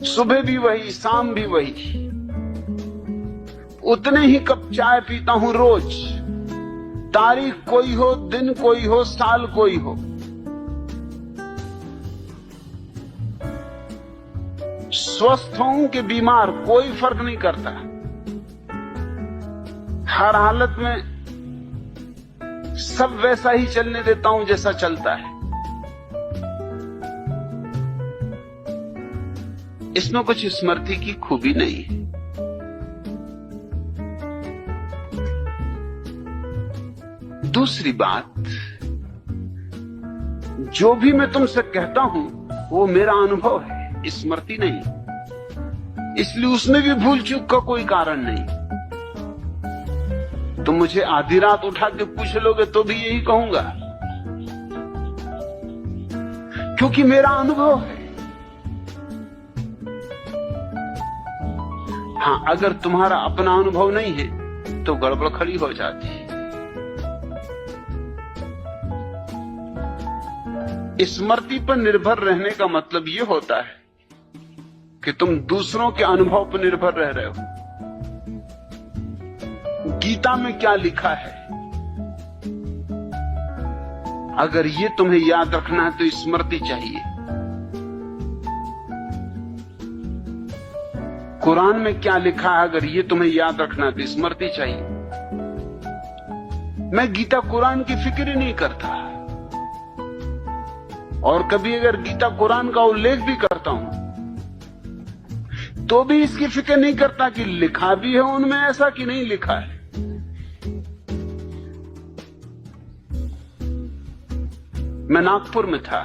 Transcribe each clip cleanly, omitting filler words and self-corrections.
सुबह भी वही, शाम भी वही, उतने ही कप चाय पीता हूं रोज। तारीख कोई हो, दिन कोई हो, साल कोई हो। स्वस्थ हूं कि बीमार, कोई फर्क नहीं करता। हर हालत में सब वैसा ही चलने देता हूं जैसा चलता है। इसमें कुछ स्मृति की खूबी नहीं है। दूसरी बात, जो भी मैं तुमसे कहता हूं वो मेरा अनुभव है, स्मृति नहीं। इसलिए उसमें भी भूल चूक का कोई कारण नहीं। तुम मुझे आधी रात उठा के पूछ लोगे तो भी यही कहूंगा, क्योंकि मेरा अनुभव है। हां, अगर तुम्हारा अपना अनुभव नहीं है तो गड़बड़ खड़ी हो जाती है। स्मृति पर निर्भर रहने का मतलब यह होता है कि तुम दूसरों के अनुभव पर निर्भर रह रहे हो। गीता में क्या लिखा है, अगर ये तुम्हें याद रखना है तो स्मृति चाहिए। कुरान में क्या लिखा है, अगर ये तुम्हें याद रखना है तो स्मृति चाहिए। मैं गीता कुरान की फिक्र ही नहीं करता, और कभी अगर गीता कुरान का उल्लेख भी करता हूं तो भी इसकी फिक्र नहीं करता कि लिखा भी है उनमें ऐसा कि नहीं लिखा है। मैं नागपुर में था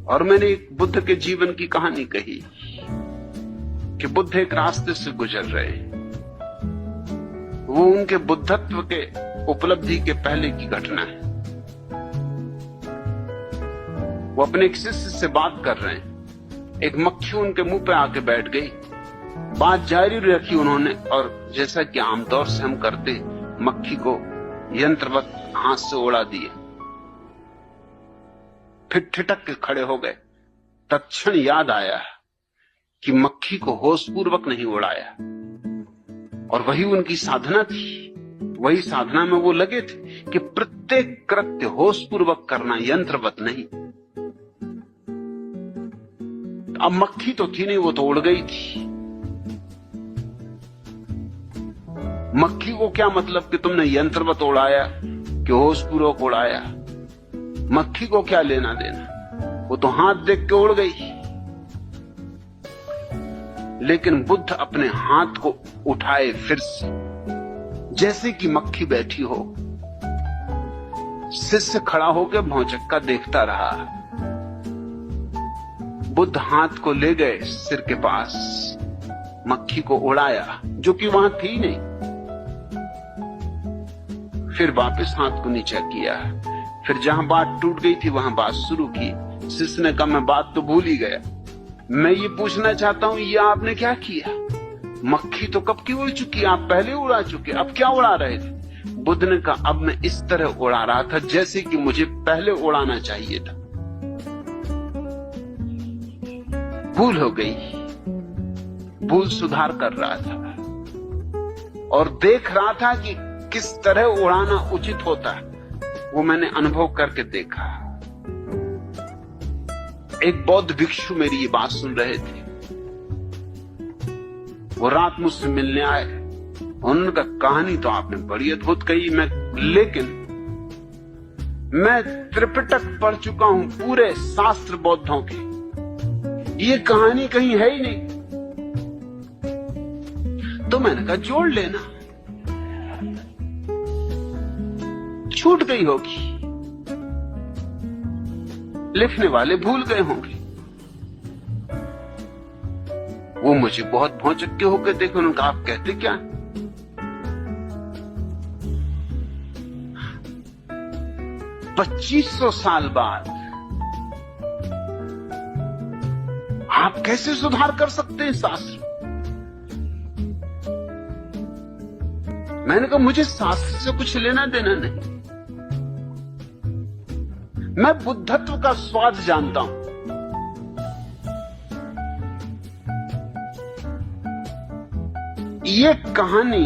और मैंने एक बुद्ध के जीवन की कहानी कही कि बुद्ध एक रास्ते से गुजर रहे हैं। वो उनके बुद्धत्व के उपलब्धि के पहले की घटना है। वो अपने एक शिष्य से बात कर रहे हैं, एक मक्खी उनके मुंह पे आके बैठ गई। बात जारी रखी उन्होंने, और जैसा कि आमतौर से हम करते, मक्खी को यंत्रवत हाथ से उड़ा दिए। फिर ठिठक के खड़े हो गए। तत्क्षण याद आया कि मक्खी को होशपूर्वक नहीं उड़ाया, और वही उनकी साधना थी। वही साधना में वो लगे थे कि प्रत्येक कृत्य होशपूर्वक करना, यंत्रवत नहीं। अब मक्खी तो थी नहीं, वो तो उड़ गई थी। मक्खी को क्या मतलब कि तुमने यंत्रवत उड़ाया कि होशपूर्वक उड़ाया? मक्खी को क्या लेना देना, वो तो हाथ देख के उड़ गई। लेकिन बुद्ध अपने हाथ को उठाए फिर से, जैसे कि मक्खी बैठी हो। शिष्य खड़ा होकर भौचक्का देखता रहा। बुद्ध हाथ को ले गए सिर के पास, मक्खी को उड़ाया जो कि वहां थी नहीं। फिर वापस हाथ को नीचा किया। फिर जहां बात टूट गई थी वहां बात शुरू की। शिष्य ने कहा, मैं बात तो भूल ही गया। मैं ये पूछना चाहता हूं, ये आपने क्या किया? मक्खी तो कब की उड़ चुकी, आप पहले उड़ा चुके, अब क्या उड़ा रहे थे? बुद्ध ने कहा, अब मैं इस तरह उड़ा रहा था जैसे कि मुझे पहले उड़ाना चाहिए था। भूल हो गई, भूल सुधार कर रहा था और देख रहा था कि किस तरह उड़ाना उचित होता है। वो मैंने अनुभव करके देखा। एक बौद्ध भिक्षु मेरी ये बात सुन रहे थे। वो रात मुझसे मिलने आए। उन्होंने कहा, कहानी तो आपने बड़ी अद्भुत कही, लेकिन मैं त्रिपिटक पढ़ चुका हूं, पूरे शास्त्र बौद्धों के, ये कहानी कहीं है ही नहीं। तो मैंने कहा, जोड़ लेना, छूट गई होगी, लिखने वाले भूल गए होंगे। वो मुझे बहुत भौचक्के होकर देखे। उन्होंने कहा, आप कहते क्या? 2500 साल बाद आप कैसे सुधार कर सकते हैं शास्त्र? मैंने कहा, मुझे शास्त्र से कुछ लेना देना नहीं। मैं बुद्धत्व का स्वाद जानता हूं। ये कहानी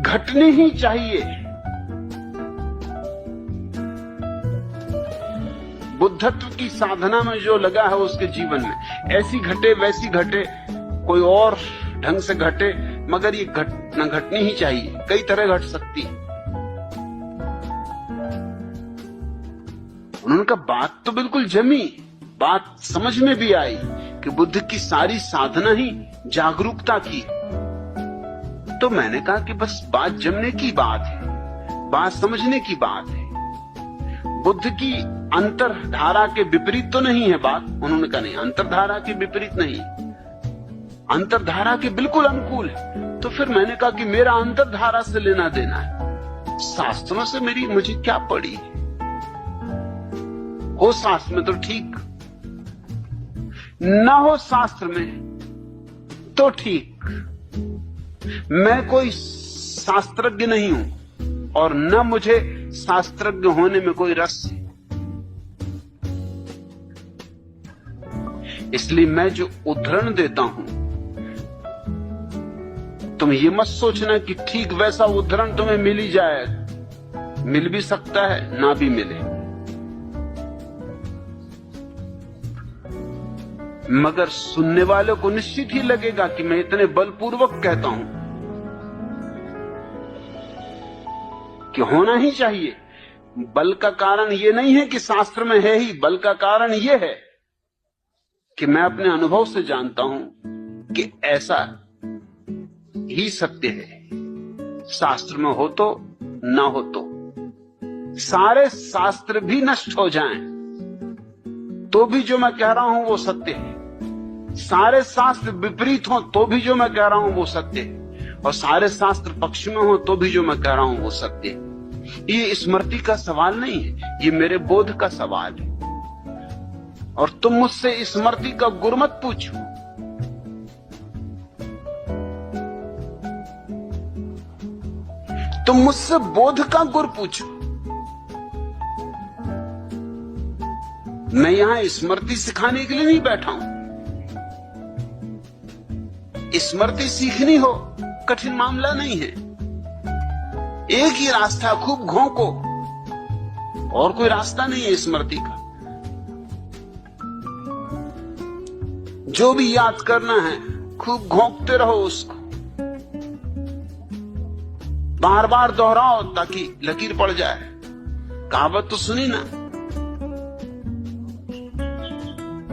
घटनी ही चाहिए। बुद्धत्व की साधना में जो लगा है उसके जीवन में ऐसी घटे वैसी घटे, कोई और ढंग से घटे, मगर ये घटना घटनी ही चाहिए। कई तरह घट सकती है। उन्होंने कहा बात तो बिल्कुल जमी, बात समझ में भी आई कि बुद्ध की सारी साधना ही जागरूकता की। तो मैंने कहा कि बस बात जमने की बात है, बात समझने की बात है। बुद्ध की अंतरधारा के विपरीत तो नहीं है बात। उन्होंने कहा नहीं, अंतरधारा के विपरीत नहीं, अंतरधारा के बिल्कुल अनुकूल है। तो फिर मैंने कहा कि मेरा अंतरधारा से लेना देना है, शास्त्रों से मुझे क्या पड़ी। हो शास्त्र में तो ठीक, ना हो शास्त्र में तो ठीक। मैं कोई शास्त्रज्ञ नहीं हूं और न मुझे शास्त्रज्ञ होने में कोई रस है। इसलिए मैं जो उदाहरण देता हूं, तुम ये मत सोचना कि ठीक वैसा उदाहरण तुम्हें मिल ही जाए। मिल भी सकता है, ना भी मिले, मगर सुनने वालों को निश्चित ही लगेगा कि मैं इतने बलपूर्वक कहता हूं कि होना ही चाहिए। बल का कारण यह नहीं है कि शास्त्र में है ही, बल का कारण यह है कि मैं अपने अनुभव से जानता हूं कि ऐसा ही सत्य है। शास्त्र में हो तो ना हो तो, सारे शास्त्र भी नष्ट हो जाएं तो भी जो मैं कह रहा हूं वो सत्य है। सारे शास्त्र विपरीत हो तो भी जो मैं कह रहा हूं वो सत्य है, और सारे शास्त्र पक्ष में हो तो भी जो मैं कह रहा हूं वो सत्य है। ये स्मृति का सवाल नहीं है, ये मेरे बोध का सवाल है। और तुम मुझसे स्मृति का गुर मत पूछो, तुम मुझसे बोध का गुर पूछो। मैं यहां स्मृति सिखाने के लिए नहीं बैठा हूं। स्मृति सीखनी हो कठिन मामला नहीं है। एक ही रास्ता, खूब घोंको, और कोई रास्ता नहीं है स्मृति का। जो भी याद करना है खूब घोंकते रहो उसको, बार बार दोहराओ ताकि लकीर पड़ जाए। कहावत तो सुनी ना,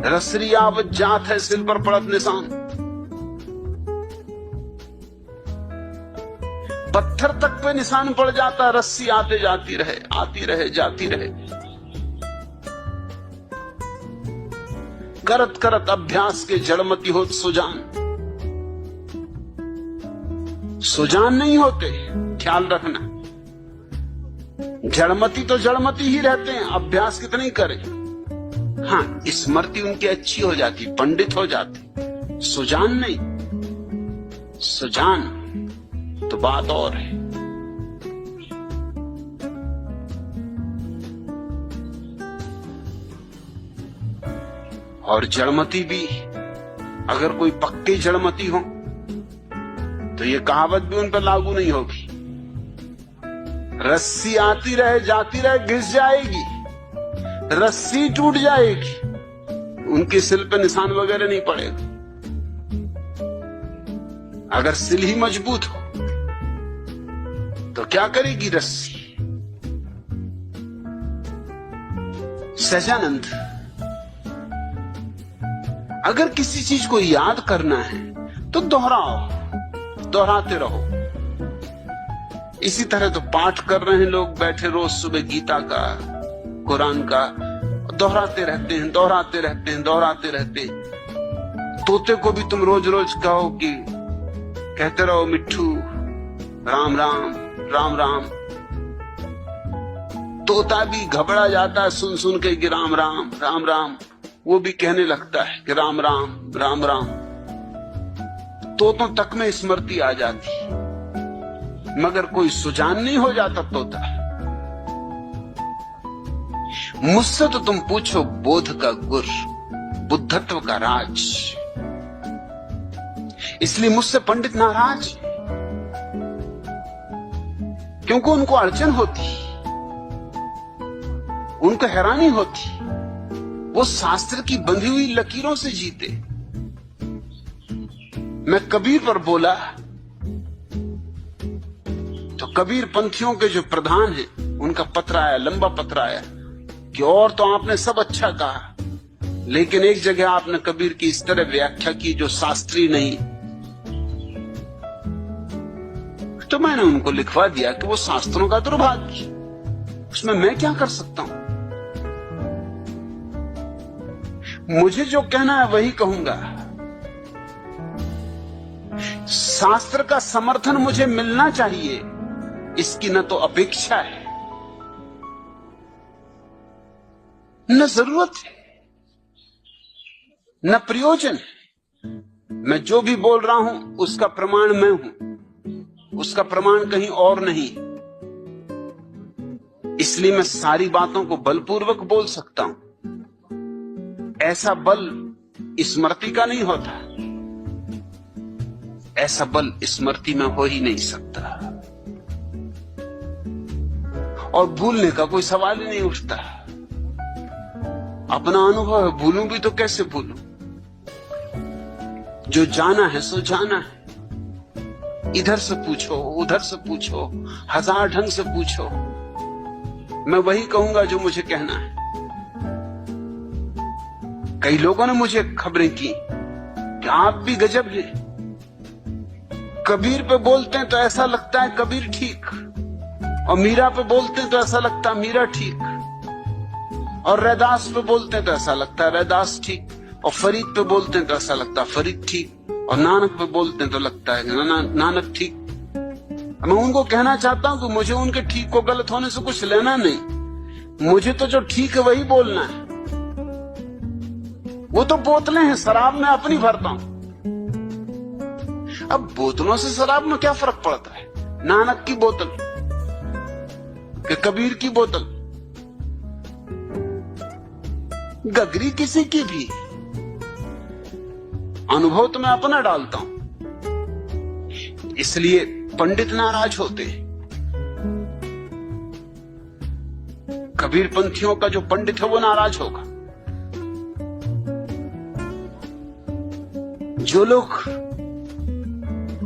रसरी आवत जात है सिल पर पड़त निशान। पत्थर तक पे निशान पड़ जाता, रस्सी आते जाती रहे, आती रहे, जाती रहे। करत करत अभ्यास के जड़मती होत सुजान। सुजान नहीं होते, ख्याल रखना। जड़मती तो जड़मती ही रहते हैं, अभ्यास कितना ही करें। हाँ, स्मृति उनकी अच्छी हो जाती, पंडित हो जाती, सुजान नहीं। सुजान तो बात और है। और जड़मती भी, अगर कोई पक्के जड़मती हो तो ये कहावत भी उन पर लागू नहीं होगी। रस्सी आती रहे, जाती रहे, घिस जाएगी, रस्सी टूट जाएगी, उनके सिल पे निशान वगैरह नहीं पड़ेगा। अगर सिल ही मजबूत हो तो क्या करेगी रस्सी। सहजानंद, अगर किसी चीज को याद करना है तो दोहराओ, दोहराते रहो। इसी तरह तो पाठ कर रहे हैं लोग बैठे रोज सुबह गीता का, कुरान का, दोहराते रहते हैं, दोहराते रहते हैं, दोहराते रहते हैं। तोते को भी तुम रोज रोज कहो कि कहते रहो मिट्ठू राम राम राम राम, तोता भी घबरा जाता है सुन सुन के कि राम राम राम राम, वो भी कहने लगता है कि राम राम राम राम। तोतों तक में स्मृति आ जाती, मगर कोई सुजान नहीं हो जाता तोता। मुझसे तो तुम पूछो बोध का गुर, बुद्धत्व का राज, इसलिए मुझसे पंडित नाराज, क्योंकि उनको अड़चन होती, उनको हैरानी होती। वो शास्त्र की बंधी हुई लकीरों से जीते। मैं कबीर पर बोला तो कबीर पंथियों के जो प्रधान हैं उनका पत्र आया, लंबा पत्र आया कि और तो आपने सब अच्छा कहा, लेकिन एक जगह आपने कबीर की इस तरह व्याख्या की जो शास्त्रीय नहीं। तो मैंने उनको लिखवा दिया कि वो शास्त्रों का दुर्भाग्य, उसमें मैं क्या कर सकता हूं। मुझे जो कहना है वही कहूंगा। शास्त्र का समर्थन मुझे मिलना चाहिए, इसकी न तो अपेक्षा है न जरूरत है न प्रयोजन। मैं जो भी बोल रहा हूं उसका प्रमाण मैं हूं, उसका प्रमाण कहीं और नहीं। इसलिए मैं सारी बातों को बलपूर्वक बोल सकता हूं। ऐसा बल स्मृति का नहीं होता, ऐसा बल स्मृति में हो ही नहीं सकता, और भूलने का कोई सवाल ही नहीं उठता। अपना अनुभव है, भूलूं भी तो कैसे भूलूं। जो जाना है सो जाना है। इधर से पूछो, उधर से पूछो, हजार ढंग से पूछो, मैं वही कहूंगा जो मुझे कहना है। कई लोगों ने मुझे खबरें की कि आप भी गजब हैं, कबीर पे बोलते हैं तो ऐसा लगता है कबीर ठीक, और मीरा पे बोलते हैं तो ऐसा लगता है मीरा ठीक, और रैदास पे बोलते हैं तो ऐसा लगता है रैदास ठीक, और फरीद पे बोलते हैं तो ऐसा लगता है फरीद ठीक, और नानक पे बोलते हैं तो लगता है नानक ठीक। मैं उनको कहना चाहता हूं कि मुझे उनके ठीक को गलत होने से कुछ लेना नहीं, मुझे तो जो ठीक है वही बोलना है। वो तो बोतलें हैं, शराब में अपनी भरता हूं। अब बोतलों से शराब में क्या फर्क पड़ता है? नानक की बोतल कि कबीर की बोतल, गगरी किसी की भी, अनुभव तो मैं अपना डालता हूं। इसलिए पंडित नाराज होते हैं। कबीर पंथियों का जो पंडित है वो नाराज होगा। जो लोग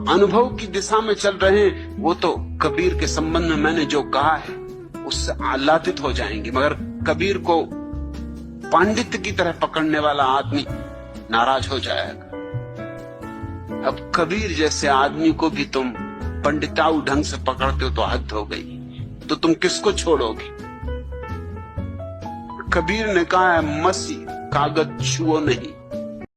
अनुभव की दिशा में चल रहे हैं वो तो कबीर के संबंध में मैंने जो कहा है उससे आह्लादित हो जाएंगे, मगर कबीर को पांडित्य की तरह पकड़ने वाला आदमी नाराज हो जाएगा। अब कबीर जैसे आदमी को भी तुम पंडिताऊ ढंग से पकड़ते हो तो हद हो गई, तो तुम किसको छोड़ोगे? कबीर ने कहा है मसी कागज छुओ नहीं,